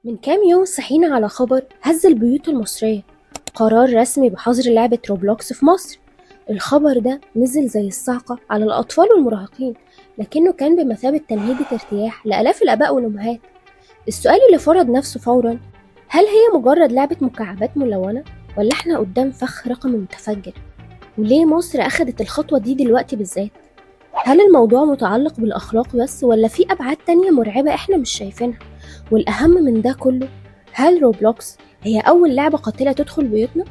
من كام يوم صحينا على خبر هز البيوت المصرية. قرار رسمي بحظر لعبة روبلوكس في مصر. الخبر ده نزل زي الصاعقة على الأطفال والمراهقين، لكنه كان بمثابة تمهيدة ارتياح لآلاف الآباء والأمهات. السؤال اللي فرض نفسه فورا: هل هي مجرد لعبة مكعبات ملونة، ولا احنا قدام فخ رقمي متفجر؟ وليه مصر أخدت الخطوة دي دلوقتي بالذات؟ هل الموضوع متعلق بالأخلاق بس، ولا في أبعاد تانية مرعبة احنا مش شايفينها؟ والأهم من ده كله، هل روبلوكس هي أول لعبة قاتلة تدخل بيوتنا؟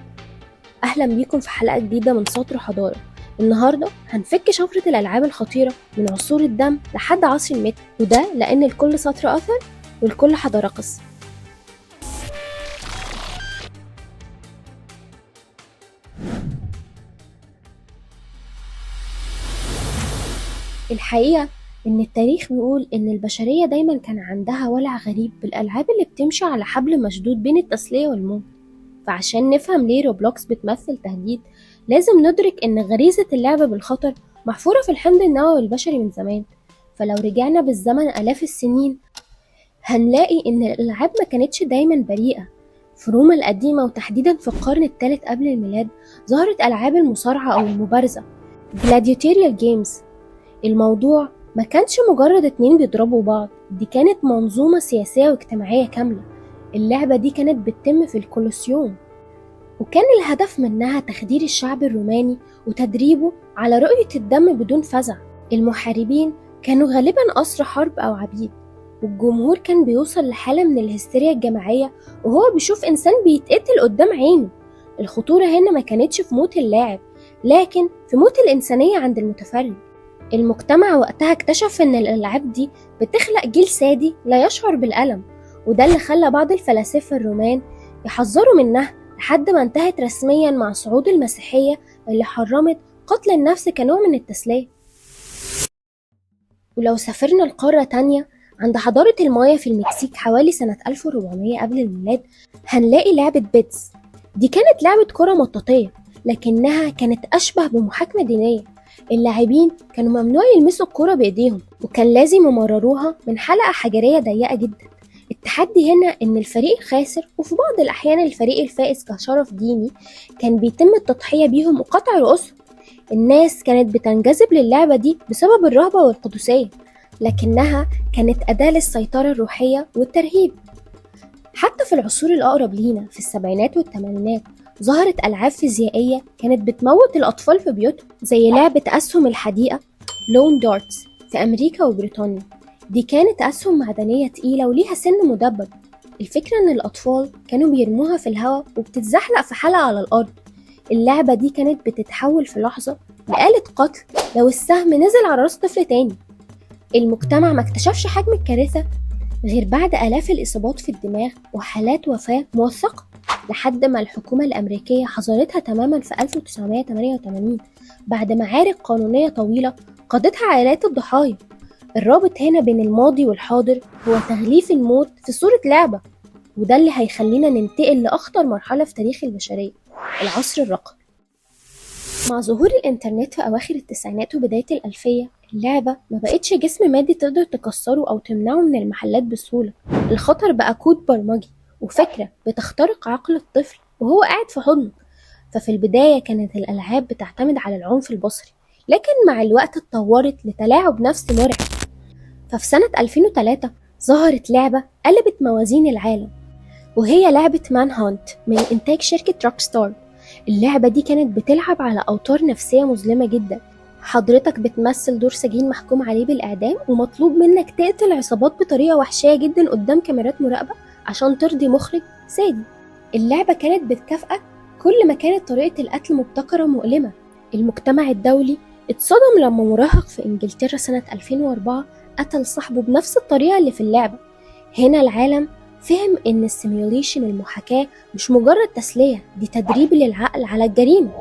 أهلا بيكم في حلقة جديدة من سطر حضارة. النهاردة هنفك شفرة الألعاب الخطيرة من عصور الدم لحد عصر الميتا، وده لأن لكل سطر أثر ولكل حضارة قصة. الحقيقة إن التاريخ بيقول إن البشرية دايما كان عندها ولع غريب بالألعاب اللي بتمشي على حبل مشدود بين التسلية والموت. فعشان نفهم ليه روبلوكس بتمثل تهديد، لازم ندرك إن غريزة اللعب بالخطر محفورة في الحمض النووي البشري من زمان. فلو رجعنا بالزمن آلاف السنين، هنلاقي إن الألعاب ما كانتش دايما بريئة. في روما القديمة وتحديدا في القرن الثالث قبل الميلاد ظهرت ألعاب المصارعة أو المبارزة Gladiatorial Games. الموضوع ما كانش مجرد اتنين بيضربوا بعض، دي كانت منظومة سياسية واجتماعية كاملة. اللعبة دي كانت بتتم في الكولوسيوم، وكان الهدف منها تخدير الشعب الروماني وتدريبه على رؤية الدم بدون فزع. المحاربين كانوا غالبا أسرى حرب أو عبيد، والجمهور كان بيوصل لحالة من الهستيريا الجماعية وهو بيشوف إنسان بيتقتل قدام عينه. الخطورة هنا ما كانتش في موت اللاعب، لكن في موت الإنسانية عند المتفرج. المجتمع وقتها اكتشف إن الألعاب دي بتخلق جيل سادي لا يشعر بالألم، وده اللي خلى بعض الفلاسفة الرومان يحذروا منها، لحد ما انتهت رسميا مع صعود المسيحية اللي حرمت قتل النفس كنوع من التسلية. ولو سافرنا لقارة تانية عند حضارة المايا في المكسيك حوالي سنة 1400 قبل الميلاد، هنلاقي لعبة بيتس. دي كانت لعبة كرة مطاطية، لكنها كانت أشبه بمحاكمة دينية. اللاعبين كانوا ممنوع يلمسوا الكرة بإيديهم، وكان لازم يمرروها من حلقة حجرية ضيقة جدا. التحدي هنا إن الفريق الخاسر، وفي بعض الأحيان الفريق الفائز كشرف ديني، كان بيتم التضحية بيهم وقطع رؤوسهم. الناس كانت بتنجذب للعبة دي بسبب الرهبة والقدسية، لكنها كانت أداة للسيطرة الروحية والترهيب. حتى في العصور الأقرب لينا في السبعينات والثمانينات ظهرت ألعاب فيزيائية كانت بتموت الأطفال في بيوتهم، زي لعبة أسهم الحديقة لون دارتس في أمريكا وبريطانيا. دي كانت أسهم معدنية تقيلة وليها سن مدبب. الفكرة إن الأطفال كانوا بيرموها في الهواء وبتتزحلق في حلقة على الأرض. اللعبة دي كانت بتتحول في لحظة لآلة قتل لو السهم نزل على راس طفل تاني. المجتمع ما اكتشفش حجم الكارثة غير بعد آلاف الإصابات في الدماغ وحالات وفاة موثقة، لحد ما الحكومة الأمريكية حظرتها تماما في 1988 بعد معارك قانونية طويلة قادتها عائلات الضحايا. الرابط هنا بين الماضي والحاضر هو تغليف الموت في صورة لعبة، وده اللي هيخلينا ننتقل لأخطر مرحلة في تاريخ البشرية، العصر الرقمي. مع ظهور الإنترنت في أواخر التسعينات وبداية الألفية، اللعبة ما بقتش جسم مادي تقدر تكسره أو تمنعه من المحلات بسهولة. الخطر بقى كود برمجي وفكرة بتخترق عقل الطفل وهو قاعد في حضنه. ففي البداية كانت الألعاب بتعتمد على العنف البصري، لكن مع الوقت اتطورت لتلاعب نفسي مرعب. ففي سنة 2003 ظهرت لعبة قلبت موازين العالم، وهي لعبة مان هانت من إنتاج شركة روك ستار. اللعبة دي كانت بتلعب على أوتار نفسية مظلمة جدا. حضرتك بتمثل دور سجين محكوم عليه بالإعدام، ومطلوب منك تقتل عصابات بطريقة وحشية جدا قدام كاميرات مراقبة عشان ترضي مخرج سادي. اللعبة كانت بتكافئك كل ما كانت طريقة القتل مبتكرة ومؤلمة. المجتمع الدولي اتصدم لما مراهق في إنجلترا سنة 2004 قتل صاحبه بنفس الطريقة اللي في اللعبة. هنا العالم فهم إن السيميوليشن المحاكاة مش مجرد تسلية، دي تدريب للعقل على الجريمة.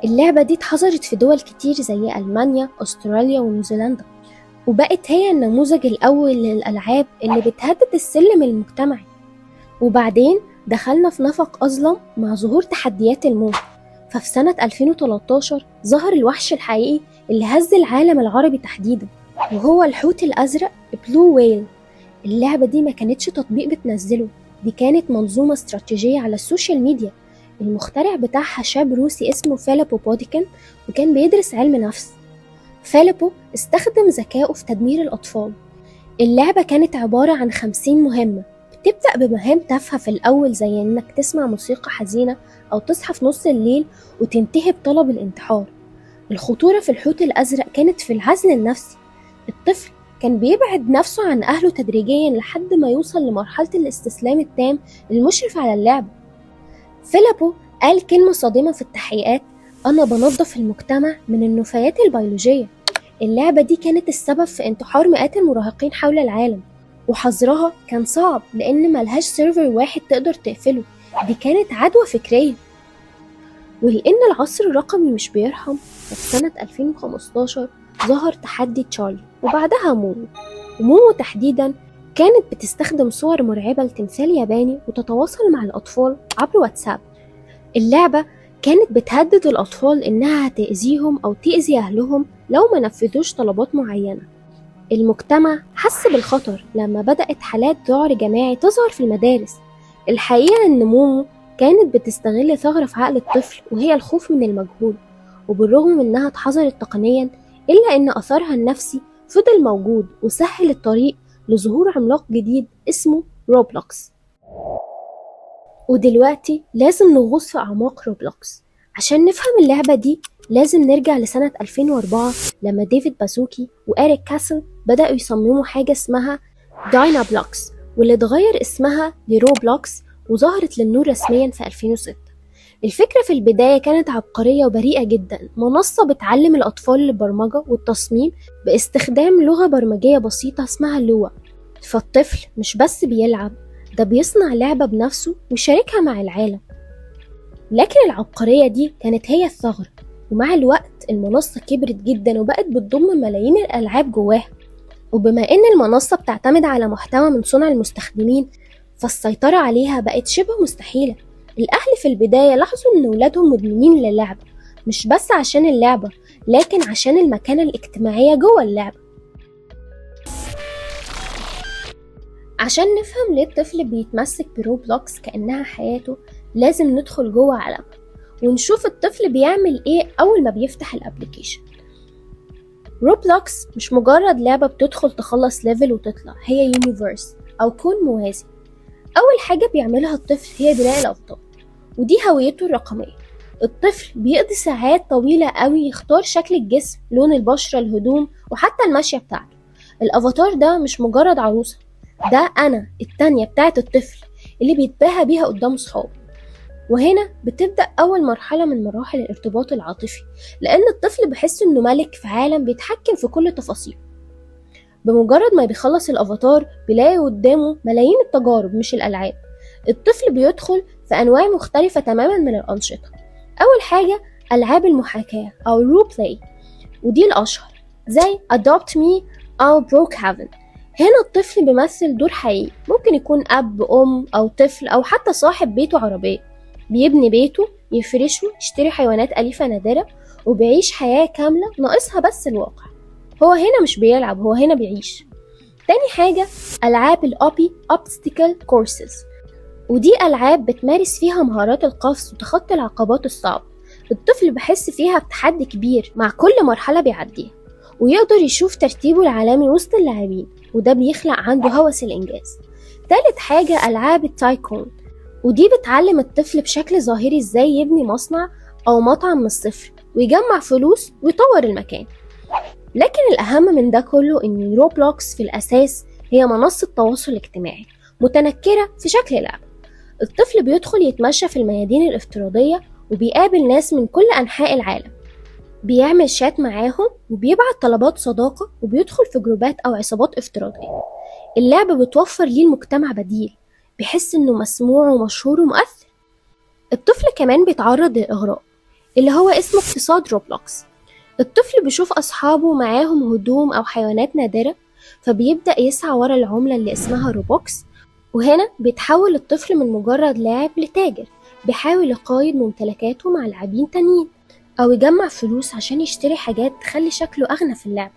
اللعبة دي اتحظرت في دول كتير زي ألمانيا، أستراليا ونيوزيلندا، وبقت هي النموذج الأول للألعاب اللي بتهدد السلم المجتمعي. وبعدين دخلنا في نفق أظلم مع ظهور تحديات الموت. ففي سنة 2013 ظهر الوحش الحقيقي اللي هز العالم العربي تحديدا، وهو الحوت الأزرق بلو ويل. اللعبة دي ما كانتش تطبيق بتنزله، دي كانت منظومة استراتيجية على السوشيال ميديا. المخترع بتاعها شاب روسي اسمه فيليبو بوديكن، وكان بيدرس علم نفس. فيليبو استخدم ذكائه في تدمير الأطفال. اللعبة كانت عبارة عن 50 مهمة، بتبدأ بمهام تافهة في الأول زي إنك تسمع موسيقى حزينة أو تصحى في نص الليل، وتنتهي بطلب الانتحار. الخطورة في الحوت الأزرق كانت في العزل النفسي. الطفل كان بيبعد نفسه عن أهله تدريجيا لحد ما يوصل لمرحلة الاستسلام التام المشرف على اللعبة. فيليبو قال كلمة صادمة في التحقيقات: أنا بنظف المجتمع من النفايات البيولوجية. اللعبة دي كانت السبب في انتحار مئات المراهقين حول العالم، وحظرها كان صعب لأن ملهاش سيرفر واحد تقدر تقفله، دي كانت عدوى فكرية. ولأن العصر الرقمي مش بيرحم، ففي سنة 2015 ظهر تحدي تشارلي وبعدها مومو. ومومو تحديدا كانت بتستخدم صور مرعبة لتمثال ياباني وتتواصل مع الأطفال عبر واتساب. اللعبة كانت بتهدد الأطفال إنها هتأذيهم أو تأذي أهلهم لو ما نفذوش طلبات معينة. المجتمع حس بالخطر لما بدأت حالات ذعر جماعي تظهر في المدارس. الحقيقة إن مومو كانت بتستغل ثغرة في عقل الطفل، وهي الخوف من المجهول. وبالرغم من إنها اتحظرت تقنيا، إلا إن أثرها النفسي فضل موجود وسهل الطريق لظهور عملاق جديد اسمه روبلوكس. ودلوقتي لازم نغوص في أعماق روبلوكس. عشان نفهم اللعبة دي لازم نرجع لسنة 2004 لما ديفيد بازوكي وإريك كاسل بدأوا يصمموا حاجة اسمها داينابلوكس، واللي اتغير اسمها لروبلوكس وظهرت للنور رسميا في 2006. الفكرة في البداية كانت عبقرية وبريئة جدا، منصة بتعلم الأطفال البرمجة والتصميم باستخدام لغة برمجية بسيطة اسمها لوا. فالطفل مش بس بيلعب، ده بيصنع لعبة بنفسه ويشاركها مع العالم. لكن العبقرية دي كانت هي الثغرة، ومع الوقت المنصة كبرت جدا وبقت بتضم ملايين الألعاب جواها. وبما إن المنصة بتعتمد على محتوى من صنع المستخدمين، فالسيطرة عليها بقت شبه مستحيلة. الأهل في البداية لاحظوا إن ولادهم مدمنين للعبة، مش بس عشان اللعبة، لكن عشان المكانة الاجتماعية جوه اللعبة. عشان نفهم ليه الطفل بيتمسك بروبلوكس كأنها حياته، لازم ندخل جوه عالمها ونشوف الطفل بيعمل ايه أول ما بيفتح الابليكيشن. روبلوكس مش مجرد لعبة بتدخل تخلص ليفل وتطلع، هي يونيفرس أو كون موازي. أول حاجة بيعملها الطفل هي بناء الأفكار، ودي هويته الرقمية. الطفل بيقضي ساعات طويلة قوي يختار شكل الجسم، لون البشرة، الهدوم، وحتى المشية بتاعته. الأفاتار ده مش مجرد عروسة، ده أنا التانية بتاعت الطفل اللي بيتباهى بيها قدام صحابه. وهنا بتبدأ أول مرحلة من مراحل الارتباط العاطفي، لأن الطفل بيحس إنه ملك في عالم بيتحكم في كل تفاصيله. بمجرد ما بيخلص الأفاتار بيلاقي قدامه ملايين التجارب مش الألعاب. الطفل بيدخل في أنواع مختلفة تماما من الأنشطة. أول حاجة ألعاب المحاكاة أو الرول بلاي، ودي الأشهر زي Adopt Me أو Brookhaven. هنا الطفل بيمثل دور حقيقي، ممكن يكون أب، أم، أو طفل، أو حتى صاحب بيته عربية. بيبني بيته، يفرشه، يشتري حيوانات أليفة نادرة، وبيعيش حياة كاملة ناقصها بس الواقع. هو هنا مش بيلعب، هو هنا بيعيش. تاني حاجة ألعاب الأوبي Obstacle Courses، ودي ألعاب بتمارس فيها مهارات القفز وتخطي العقبات الصعبة. الطفل بيحس فيها بتحدي كبير مع كل مرحلة بيعديها، ويقدر يشوف ترتيبه العالمي وسط اللاعبين، وده بيخلق عنده هوس الإنجاز. تالت حاجة ألعاب التايكون، ودي بتعلم الطفل بشكل ظاهري ازاي يبني مصنع أو مطعم من الصفر ويجمع فلوس ويطور المكان. لكن الأهم من ده كله إن روبلوكس في الأساس هي منصة تواصل اجتماعي متنكرة في شكل لعبة. الطفل بيدخل يتمشى في الميادين الافتراضية وبيقابل ناس من كل أنحاء العالم، بيعمل شات معاهم وبيبعت طلبات صداقة، وبيدخل في جروبات أو عصابات افتراضية. اللعبة بتوفر ليه المجتمع بديل، بيحس إنه مسموع ومشهور ومؤثر. الطفل كمان بيتعرض للإغراء اللي هو اسمه اقتصاد روبلوكس. الطفل بيشوف أصحابه معاهم هدوم أو حيوانات نادرة، فبيبدأ يسعى ورا العملة اللي اسمها روبوكس. وهنا بيتحول الطفل من مجرد لاعب لتاجر، بيحاول يقايض ممتلكاته مع لاعبين تانيين، أو يجمع فلوس عشان يشتري حاجات تخلي شكله أغنى في اللعبة.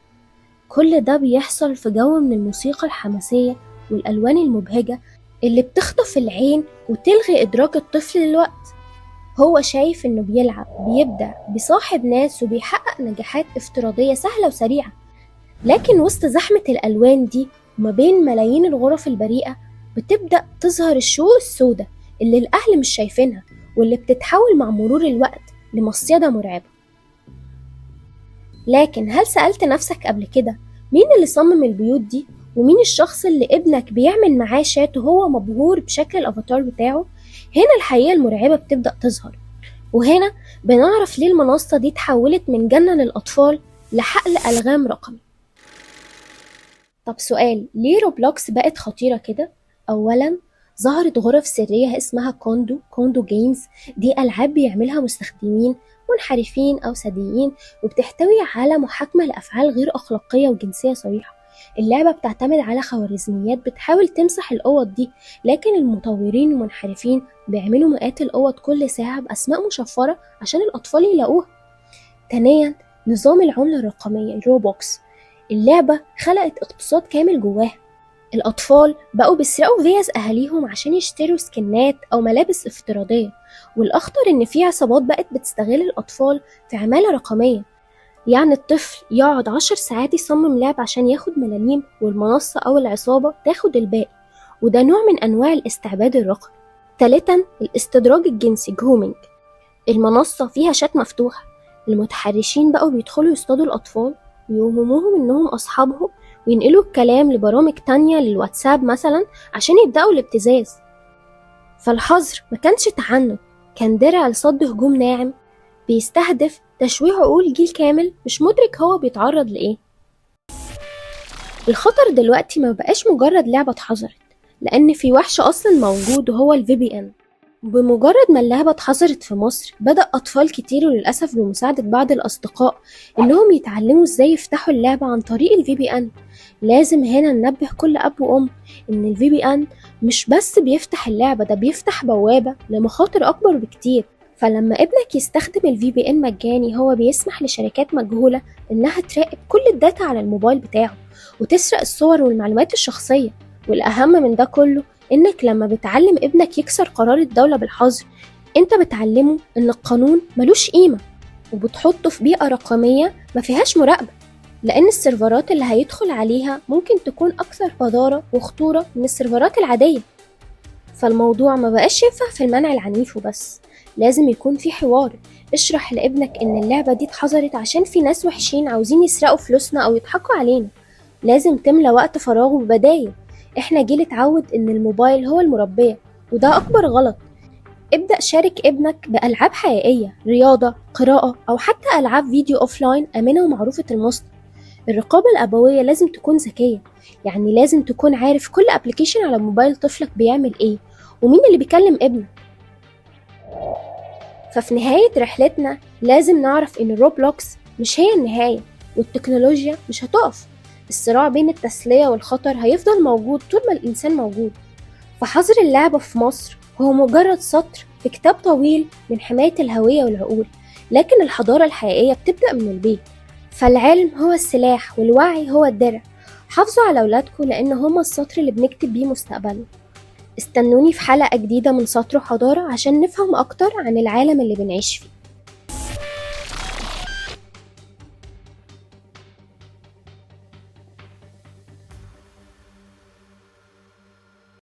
كل ده بيحصل في جو من الموسيقى الحماسية والألوان المبهجة اللي بتخطف العين وتلغي إدراك الطفل للوقت. هو شايف إنه بيلعب، بيبدع، بيصاحب ناس وبيحقق نجاحات افتراضية سهلة وسريعة. لكن وسط زحمة الألوان دي وما بين ملايين الغرف البريئة بتبدأ تظهر الشقوق السوداء اللي الأهل مش شايفينها، واللي بتتحول مع مرور الوقت لمصيدة مرعبة. لكن هل سألت نفسك قبل كده مين اللي صمم البيوت دي؟ ومين الشخص اللي ابنك بيعمل معاه شات وهو مبهور بشكل الأفاتار بتاعه؟ هنا الحقيقة المرعبة بتبدأ تظهر، وهنا بنعرف ليه المنصة دي اتحولت من جنة للأطفال لحقل ألغام رقمي. طب سؤال، ليه روبلوكس بقت خطيرة كده؟ أولا، ظهرت غرف سرية اسمها كوندو جيمز. دي ألعاب بيعملها مستخدمين منحرفين أو ثديين، وبتحتوي على محاكمة لأفعال غير أخلاقية وجنسية صريحة. اللعبة بتعتمد على خوارزميات بتحاول تمسح الأوض دي، لكن المطورين المنحرفين بيعملوا مئات الأوض كل ساعة بأسماء مشفرة عشان الأطفال يلاقوها. ثانيا، نظام العملة الرقمية الروبوكس. اللعبة خلقت اقتصاد كامل جواها. الأطفال بقوا بيسرقوا فيز أهاليهم عشان يشتروا سكنات أو ملابس افتراضية، والأخطر إن في عصابات بقت بتستغل الأطفال في عمالة رقمية. يعني الطفل يقعد 10 ساعات يصمم لعب عشان ياخد ملاليم، والمنصة أو العصابة تاخد الباقي، وده نوع من أنواع الاستعباد الرقمي. ثالثا، الاستدراج الجنسي جرومينج. المنصة فيها شات مفتوح، المتحرشين بقوا بيدخلوا يصطادوا الأطفال ويوهموهم إنهم أصحابهم، وينقلوا الكلام لبرامج تانية للواتساب مثلا عشان يبدأوا الابتزاز. فالحظر ما كانش تعنت، كان درع لصد هجوم ناعم بيستهدف تشويه عقول جيل كامل مش مدرك هو بيتعرض لإيه. الخطر دلوقتي ما بقاش مجرد لعبة اتحظرت، لأن في وحش أصلا موجود وهو ال VPN. بمجرد ما اللعبة اتحظرت في مصر، بدأ أطفال كتير وللأسف بمساعدة بعض الأصدقاء إنهم يتعلموا إزاي يفتحوا اللعبة عن طريق ال VPN. لازم هنا ننبه كل أب وأم إن ال VPN مش بس بيفتح اللعبة، ده بيفتح بوابة لمخاطر أكبر بكتير. فلما ابنك يستخدم ال VPN مجاني، هو بيسمح لشركات مجهولة إنها تراقب كل الداتا على الموبايل بتاعه وتسرق الصور والمعلومات الشخصية. والأهم من ده كله، إنك لما بتعلم ابنك يكسر قرار الدولة بالحظر، انت بتعلمه إن القانون ملوش قيمة، وبتحطه في بيئة رقمية ما فيهاش مراقبة، لأن السيرفرات اللي هيدخل عليها ممكن تكون أكثر فضارة وخطورة من السيرفرات العادية. فالموضوع ما بقاش ينفع في المنع العنيف وبس، لازم يكون في حوار. اشرح لابنك إن اللعبة دي اتحظرت عشان في ناس وحشين عاوزين يسرقوا فلوسنا أو يضحكوا علينا. لازم تملى وقت فراغه ببدايل. احنا جيل اتعود إن الموبايل هو المربية، وده أكبر غلط. ابدأ شارك ابنك بألعاب حقيقية، رياضة، قراءة، أو حتى ألعاب فيديو أوفلاين آمنة ومعروفة المصدر. الرقابة الأبوية لازم تكون ذكية، يعني لازم تكون عارف كل أبليكيشن على موبايل طفلك بيعمل إيه ومين اللي بيكلم ابنك. ففي نهاية رحلتنا لازم نعرف إن روبلوكس مش هي النهاية، والتكنولوجيا مش هتقف. الصراع بين التسلية والخطر هيفضل موجود طول ما الإنسان موجود. فحظر اللعبة في مصر هو مجرد سطر في كتاب طويل من حماية الهوية والعقول، لكن الحضارة الحقيقية بتبدأ من البيت. فالعلم هو السلاح والوعي هو الدرع. حافظوا على أولادكم لأن هما السطر اللي بنكتب بيه مستقبلنا. استنوني في حلقة جديدة من سطر حضارة عشان نفهم أكتر عن العالم اللي بنعيش فيه.